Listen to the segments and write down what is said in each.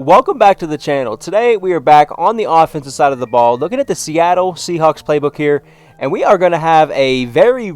welcome back to the channel. Today we are back on the offensive side of the ball, looking at the Seattle Seahawks playbook here, and we are going to have a very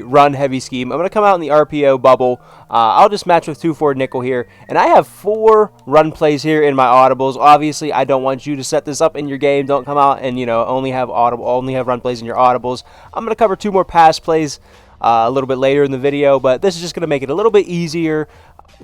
run-heavy scheme. I'm going to come out in the RPO bubble. I'll just match with 2-4 nickel here, and I have 4 run plays here in my audibles. Obviously, I don't want you to set this up in your game. Don't come out and only have run plays in your audibles. I'm going to cover 2 more pass plays a little bit later in the video, but this is just going to make it a little bit easier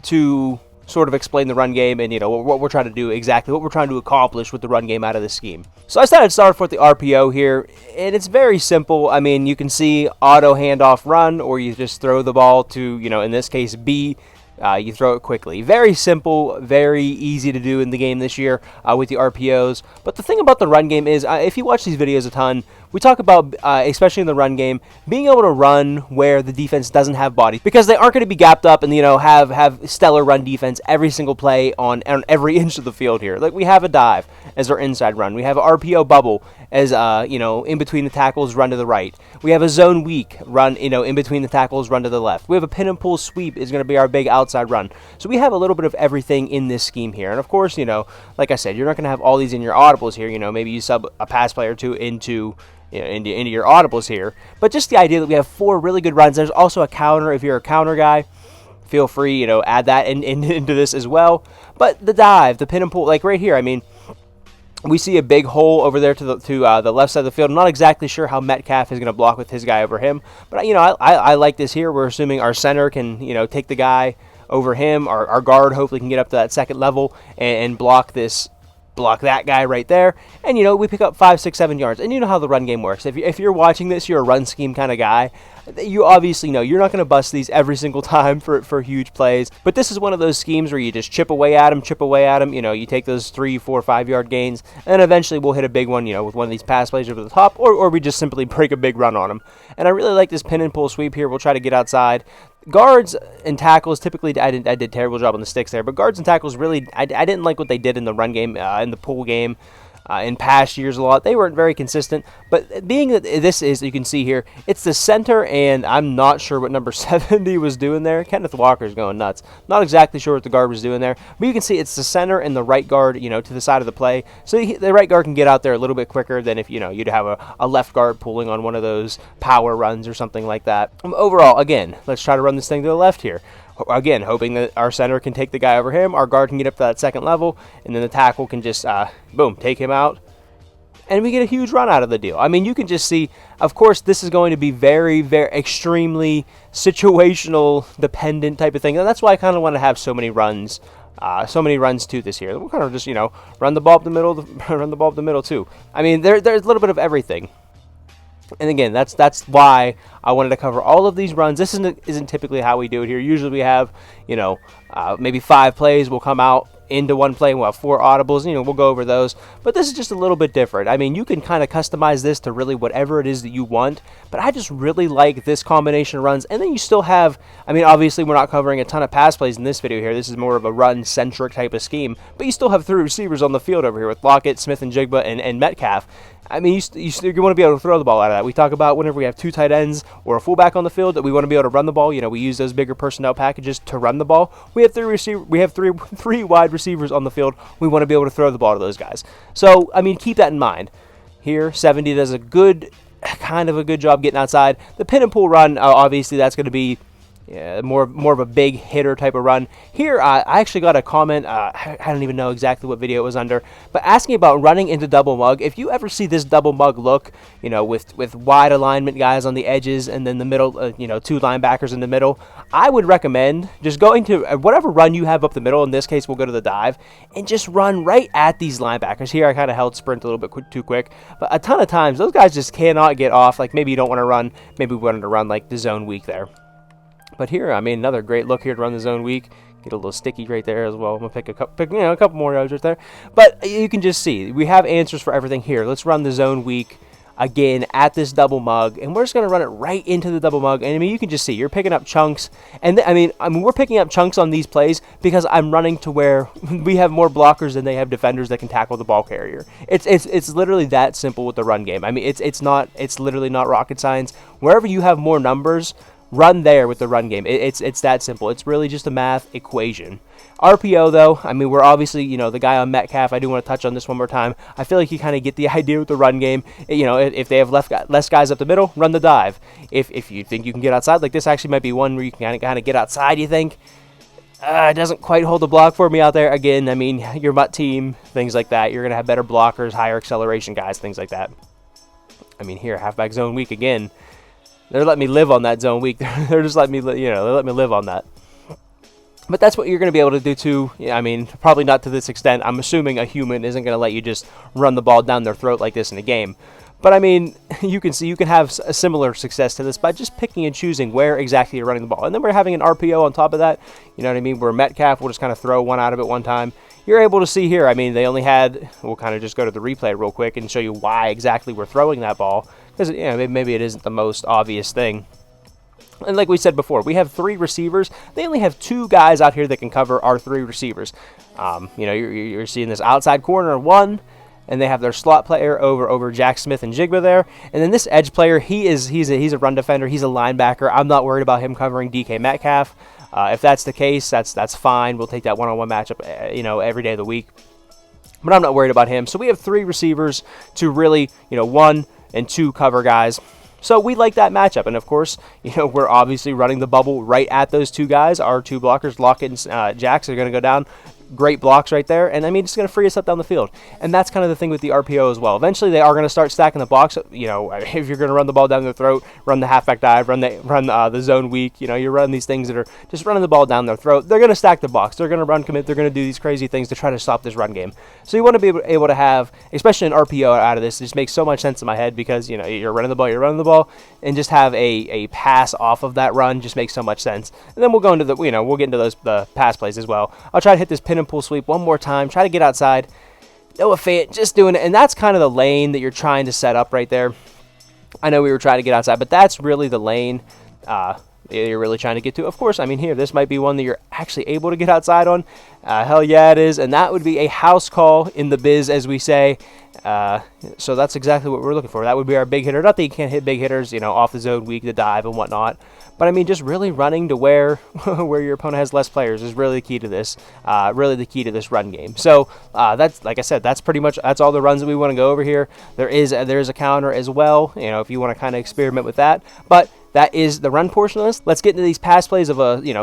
to sort of explain the run game and what we're trying to do, exactly what we're trying to accomplish with the run game out of this scheme. So I decided to start with the RPO here, and it's very simple. I mean, you can see auto handoff run, or you just throw the ball to, in this case, B. You throw it quickly. Very simple, very easy to do in the game this year with the RPOs. But the thing about the run game is, if you watch these videos a ton, we talk about, especially in the run game, being able to run where the defense doesn't have bodies, because they aren't going to be gapped up and have stellar run defense every single play on every inch of the field here. Like, we have a dive as our inside run. We have an RPO bubble as in between the tackles, run to the right. We have a zone weak run, in between the tackles, run to the left. We have a pin and pull sweep is going to be our big outside run. So we have a little bit of everything in this scheme here. And of course, like I said, you're not going to have all these in your audibles here. Maybe you sub a pass play or two into your audibles here. But just the idea that we have 4 really good runs. There's also a counter. If you're a counter guy, feel free, add that into this as well. But the dive, the pin and pull, like right here, I mean, we see a big hole over there to the left side of the field. I'm not exactly sure how Metcalf is going to block with his guy over him, but I like this here. We're assuming our center can take the guy over him. Our guard hopefully can get up to that second level and block that guy right there, and we pick up 5, 6, 7 yards. And you know how the run game works. If you're watching this, you're a run scheme kind of guy. You obviously know you're not going to bust these every single time for huge plays. But this is one of those schemes where you just chip away at them. You take those 3, 4, 5 yard gains, and then eventually we'll hit a big one, with one of these pass plays over the top, or we just simply break a big run on them. And I really like this pin and pull sweep here. We'll try to get outside. Guards and tackles, typically, I did a terrible job on the sticks there, but guards and tackles, really, I didn't like what they did in the run game, in the pull game, in past years a lot. They weren't very consistent, but being that this is, you can see here, it's the center, and I'm not sure what number 70 was doing there. Kenneth Walker's going nuts. Not exactly sure what the guard was doing there, but you can see it's the center and the right guard, to the side of the play, so the right guard can get out there a little bit quicker than if, you'd have a left guard pulling on one of those power runs or something like that. Overall, again, let's try to run this thing to the left here. Again, hoping that our center can take the guy over him, our guard can get up to that second level, and then the tackle can just, boom, take him out, and we get a huge run out of the deal. I mean, you can just see, of course, this is going to be very extremely situational dependent type of thing, and that's why I kind of want to have so many runs to this here. We'll kind of just, run the ball up the middle, too. I mean, there's a little bit of everything. And again, that's why I wanted to cover all of these runs. This isn't typically how we do it here. Usually we have, maybe 5 plays. We'll come out into one play and we'll have 4 audibles. We'll go over those. But this is just a little bit different. I mean, you can kind of customize this to really whatever it is that you want. But I just really like this combination of runs. And then you still have, I mean, obviously we're not covering a ton of pass plays in this video here. This is more of a run-centric type of scheme. But you still have 3 receivers on the field over here with Lockett, Smith and Jigba, and Metcalf. I mean, you want to be able to throw the ball out of that. We talk about whenever we have 2 tight ends or a fullback on the field that we want to be able to run the ball. We use those bigger personnel packages to run the ball. We have 3 wide receivers on the field. We want to be able to throw the ball to those guys. So, I mean, keep that in mind. Here, 70 does a good job getting outside. The pin and pull run, obviously, that's going to be more of a big hitter type of run. Here, I actually got a comment, I don't even know exactly what video it was under, but asking about running into double mug. If you ever see this double mug look, with wide alignment guys on the edges and then the middle, 2 linebackers in the middle, I would recommend just going to whatever run you have up the middle. In this case, we'll go to the dive and just run right at these linebackers. Here, I kind of held sprint a little bit too quick, but a ton of times, those guys just cannot get off. Like, maybe you don't want to run, maybe we wanted to run like the zone weak there. But here, I mean, another great look here to run the zone weak. Get a little sticky right there as well. I'm gonna pick a couple more yards right there. But you can just see we have answers for everything here. Let's run the zone weak again at this double mug, and we're just gonna run it right into the double mug. And I mean, you can just see you're picking up chunks, and I mean we're picking up chunks on these plays because I'm running to where we have more blockers than they have defenders that can tackle the ball carrier. It's literally that simple with the run game. I mean, it's literally not rocket science. Wherever you have more numbers, run there with the run game. It's that simple. It's really just a math equation. RPO, though, I mean, we're obviously, the guy on Metcalf. I do want to touch on this one more time. I feel like you kind of get the idea with the run game. If they have less guys up the middle, run the dive. If you think you can get outside, like this actually might be one where you can kind of get outside, you think. It doesn't quite hold the block for me out there. Again, I mean, your MUT team, things like that. You're going to have better blockers, higher acceleration guys, things like that. I mean, here, halfback zone week again. They're letting me live on that zone week. They're just letting me, they let me live on that. But that's what you're going to be able to do too. I mean, probably not to this extent. I'm assuming a human isn't going to let you just run the ball down their throat like this in a game. But I mean, you can have a similar success to this by just picking and choosing where exactly you're running the ball. And then we're having an RPO on top of that. You know what I mean? Where Metcalf will just kind of throw one out of it one time. You're able to see here, I mean, they only had, we'll kind of just go to the replay real quick and show you why exactly we're throwing that ball. Because, maybe it isn't the most obvious thing. And like we said before, we have 3 receivers. They only have 2 guys out here that can cover our 3 receivers. You're seeing this outside corner 1, and they have their slot player over Jack Smith and Jigba there. And then this edge player, he's a run defender. He's a linebacker. I'm not worried about him covering DK Metcalf. If that's the case, that's fine. We'll take that one-on-one matchup, every day of the week. But I'm not worried about him. So we have 3 receivers to really, 1 and 2 cover guys. So we like that matchup. And, of course, we're obviously running the bubble right at those 2 guys. Our 2 blockers, Lockett and Jax, are going to go down. Great blocks right there. And, I mean, it's going to free us up down the field. And that's kind of the thing with the RPO as well. Eventually, they are going to start stacking the box. If you're going to run the ball down their throat, run the halfback dive, run the zone weak. You run these things that are just running the ball down their throat. They're going to stack the box. They're going to run commit. They're going to do these crazy things to try to stop this run game. So you want to be able to have, especially an RPO out of this. It just makes so much sense in my head because, you're running the ball, and just have a pass off of that run just makes so much sense. And then we'll go into we'll get into the pass plays as well. I'll try to hit this pin and pull sweep one more time, try to get outside. Noah Fant just doing it, and that's kind of the lane that you're trying to set up right there. I know we were trying to get outside, but that's really the lane you're really trying to get to. Of course, I mean, here, this might be one that you're actually able to get outside on. Hell yeah, it is, and that would be a house call in the biz, as we say. So that's exactly what we're looking for. That would be our big hitter. Not that you can't hit big hitters, off the zone weak, the dive and whatnot. But I mean, just really running to where your opponent has less players is really the key to this. Really the key to this run game. So that's, like I said, that's all the runs that we want to go over here. There is a counter as well. If you want to kind of experiment with that, but. That is the run portion of this. Let's get into these pass plays of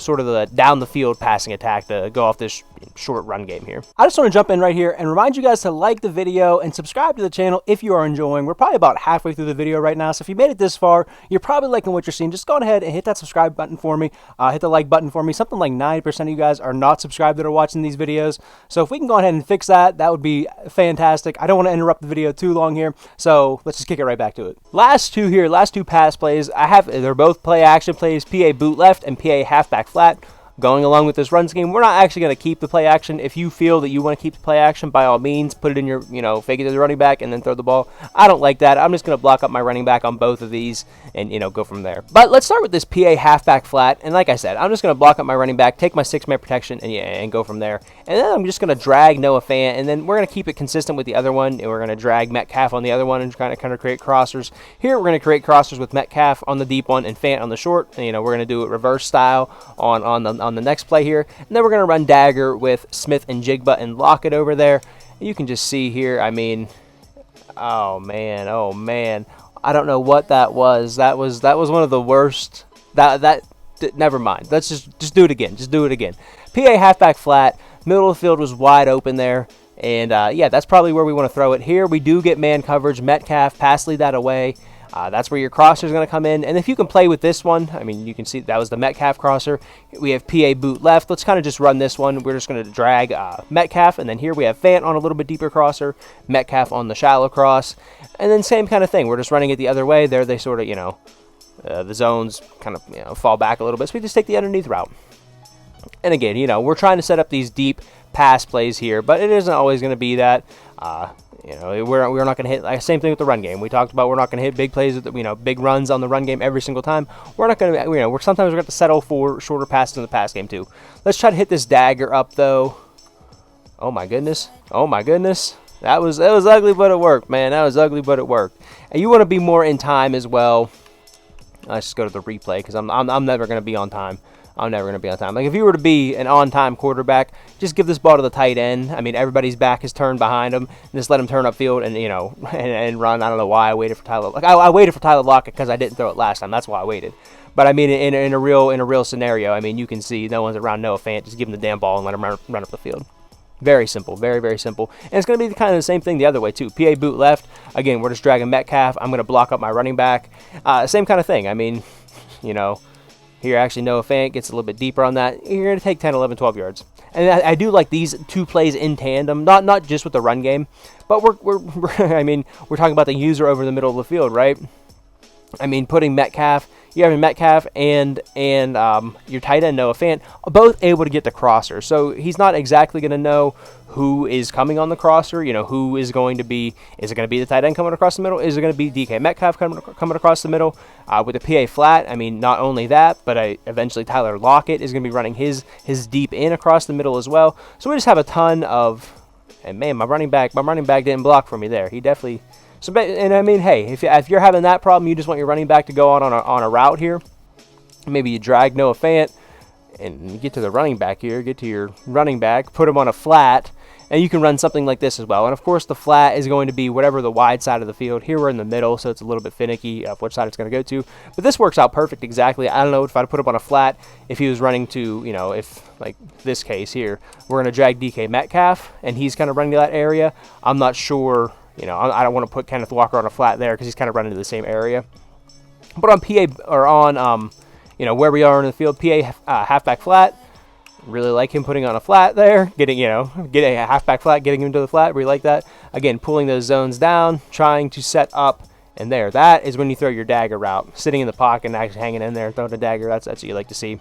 sort of the down the field passing attack to go off this short run game here. I just want to jump in right here and remind you guys to like the video and subscribe to the channel if you are enjoying. We're probably about halfway through the video right now, so if you made it this far, you're probably liking what you're seeing. Just go ahead and hit that subscribe button for me. Hit the like button for me. Something like 90% of you guys are not subscribed that are watching these videos. So if we can go ahead and fix that, that would be fantastic. I don't want to interrupt the video too long here, so let's just kick it right back to it. Last two pass plays. They're both play action plays, PA boot left and PA halfback flat. Going along with this run scheme, we're not actually going to keep the play action. If you feel that you want to keep the play action, by all means, put it in your, fake it to the running back and then throw the ball. I don't like that. I'm just going to block up my running back on both of these and, go from there. But let's start with this PA halfback flat. And like I said, I'm just going to block up my running back, take my 6-man protection, and go from there. And then I'm just going to drag Noah Fant, and then we're going to keep it consistent with the other one, and we're going to drag Metcalf on the other one and kind of create crossers. Here, we're going to create crossers with Metcalf on the deep one and Fant on the short. And, we're going to do it reverse style on the next play here. And then we're going to run dagger with Smith and Jigba and Lockett over there. You can just see here, I mean, oh man. I don't know what that was. That was one of the worst. Never mind. Let's just do it again. Just do it again. PA halfback flat. Middle of the field was wide open there. And, yeah, that's probably where we want to throw it. Here we do get man coverage. Metcalf, pass lead that away. That's where your crosser is going to come in. And if you can play with this one, I mean, you can see that was the Metcalf crosser. We have PA boot left. Let's kind of just run this one. We're just going to drag Metcalf. And then here we have Fant on a little bit deeper crosser. Metcalf on the shallow cross. And then same kind of thing. We're just running it the other way. There they sort of, the zones kind of, fall back a little bit. So we just take the underneath route. And again, we're trying to set up these deep pass plays here, but it isn't always going to be that. We're not going to hit. Same thing with the run game. We talked about we're not going to hit big plays, big runs on the run game every single time. We're not going to, sometimes we're going to settle for shorter passes in the pass game too. Let's try to hit this dagger up though. Oh my goodness. That was ugly, but it worked, man. That was ugly, but it worked. And you want to be more in time as well. Let's just go to the replay because I'm never going to be on time. I'm never going to be on time. Like, if you were to be an on-time quarterback, just give this ball to the tight end. I mean, everybody's back is turned behind him. And just let him turn upfield and, you know, and run. I don't know why I waited for Tyler. Like, I waited for Tyler Lockett because I didn't throw it last time. That's why I waited. But, I mean, in a real scenario, I mean, you can see no one's around Noah Fant. Just give him the damn ball and let him run up the field. Very simple. Very, very simple. And it's going to be kind of the same thing the other way, too. PA boot left. Again, we're just dragging Metcalf. I'm going to block up my running back. Same kind of thing. I mean, you know, here, actually, Noah Fant gets a little bit deeper on that. You're going to take 10, 11, 12 yards. And I do like these two plays in tandem, not just with the run game, but we're I mean, we're talking about the user over the middle of the field, right? I mean, putting Metcalf, you having Metcalf and your tight end Noah Fant, both able to get the crosser. So he's not exactly going to know who is coming on the crosser. You know, who is going to be? Is it going to be the tight end coming across the middle? Is it going to be DK Metcalf coming across the middle? With the PA flat, I mean, not only that, but eventually Tyler Lockett is going to be running his deep in across the middle as well. So we just have a ton of. And man, my running back didn't block for me there. He definitely. So, and I mean, hey, if you're having that problem, you just want your running back to go on a route here. Maybe you drag Noah Fant and you get to the running back here, get to your running back, put him on a flat, and you can run something like this as well. And of course, the flat is going to be whatever the wide side of the field. Here we're in the middle, so it's a little bit finicky of which side it's going to go to. But this works out perfect exactly. I don't know if I'd put him on a flat if he was running to, you know, if like this case here, we're going to drag DK Metcalf and he's kind of running to that area. I'm not sure. You know, I don't want to put Kenneth Walker on a flat there because he's kind of running to the same area. But on PA, or on, you know, where we are in the field, PA halfback flat. Really like him putting on a flat there, getting a halfback flat, getting him to the flat. We like that. Again, pulling those zones down, trying to set up, and there. That is when you throw your dagger route. Sitting in the pocket and actually hanging in there and throwing a dagger. That's what you like to see.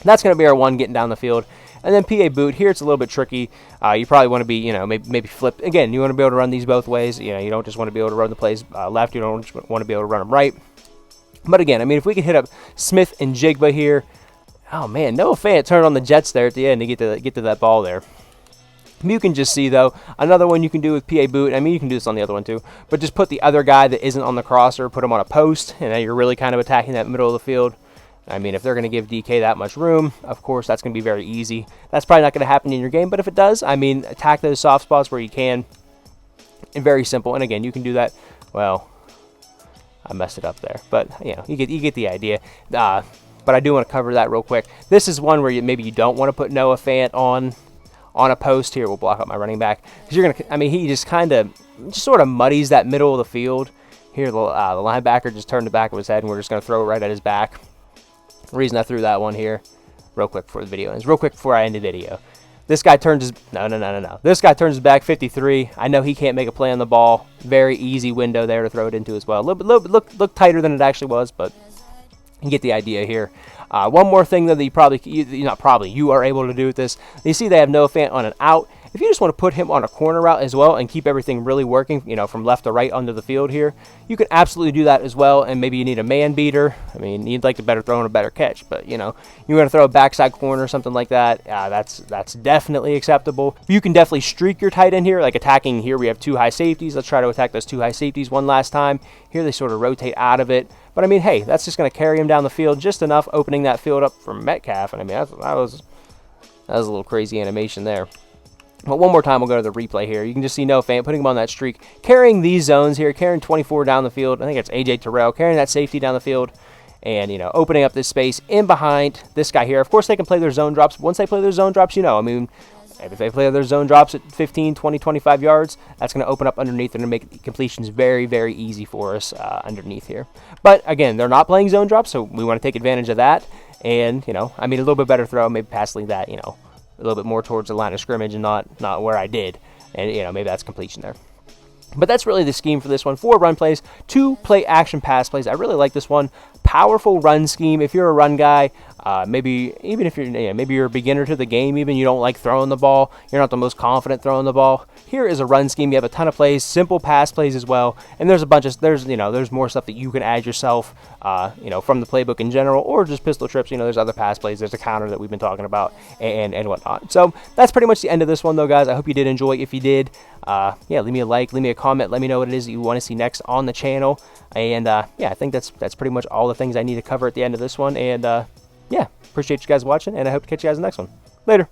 That's going to be our one getting down the field. And then PA boot, here it's a little bit tricky. You probably want to be, you know, maybe flip. Again, you want to be able to run these both ways. You know, you don't just want to be able to run the plays left. You don't just want to be able to run them right. But again, I mean, if we can hit up Smith and Jigba here. Oh, man, Noah Fant turned on the Jets there at the end to get to that ball there. You can just see, though, another one you can do with PA boot. I mean, you can do this on the other one, too. But just put the other guy that isn't on the crosser, put him on a post, and then you're really kind of attacking that middle of the field. I mean, if they're going to give DK that much room, of course, that's going to be very easy. That's probably not going to happen in your game, but if it does, I mean, attack those soft spots where you can. And very simple. And again, you can do that. Well, I messed it up there, but you know, you get the idea. But I do want to cover that real quick. This is one where maybe you don't want to put Noah Fant on a post here. We'll block up my running back because you're gonna. I mean, he just sort of muddies that middle of the field. Here, the linebacker just turned the back of his head, and we're just going to throw it right at his back. The reason I threw that one here, real quick before the video ends, real quick before I end the video. This guy turns his, no. This guy turns his back 53. I know he can't make a play on the ball. Very easy window there to throw it into as well. Look tighter than it actually was, but you get the idea here. One more thing though that you are able to do with this. You see they have Noah Fant on an out. If you just want to put him on a corner route as well and keep everything really working, you know, from left to right under the field here, you can absolutely do that as well. And maybe you need a man beater. I mean, you'd like to better throw and a better catch, but you know, you're going to throw a backside corner or something like that. That's definitely acceptable. You can definitely streak your tight end here, like attacking here. We have two high safeties. Let's try to attack those two high safeties one last time. Here they sort of rotate out of it. But I mean, hey, that's just going to carry him down the field just enough, opening that field up for Metcalf. And I mean, that was a little crazy animation there. But one more time, we'll go to the replay here. You can just see Noah Fant putting him on that streak, carrying these zones here, carrying 24 down the field. I think it's A.J. Terrell carrying that safety down the field and, you know, opening up this space in behind this guy here. Of course, they can play their zone drops. Once they play their zone drops, you know, I mean, if they play their zone drops at 15, 20, 25 yards, that's going to open up underneath and make completions very, very easy for us underneath here. But, again, they're not playing zone drops, so we want to take advantage of that. And, you know, I mean, a little bit better throw, maybe pass lead that, you know, a little bit more towards the line of scrimmage and not where I did. And, you know, maybe that's completion there. But that's really the scheme for this one. 4 run plays, 2 play action pass plays. I really like this one. Powerful run scheme. If you're a run guy, maybe even if maybe you're a beginner to the game, even you don't like throwing the ball, you're not the most confident throwing the ball. Here is a run scheme. You have a ton of plays, simple pass plays as well, and there's a bunch of there's more stuff that you can add yourself, from the playbook in general, or just pistol trips. You know, there's other pass plays. There's a counter that we've been talking about and whatnot. So that's pretty much the end of this one, though, guys. I hope you did enjoy. If you did, leave me a like, leave me a comment, let me know what it is that you want to see next on the channel. And I think that's pretty much all the the things I need to cover at the end of this one. And yeah, appreciate you guys watching, and I hope to catch you guys in the next one. Later.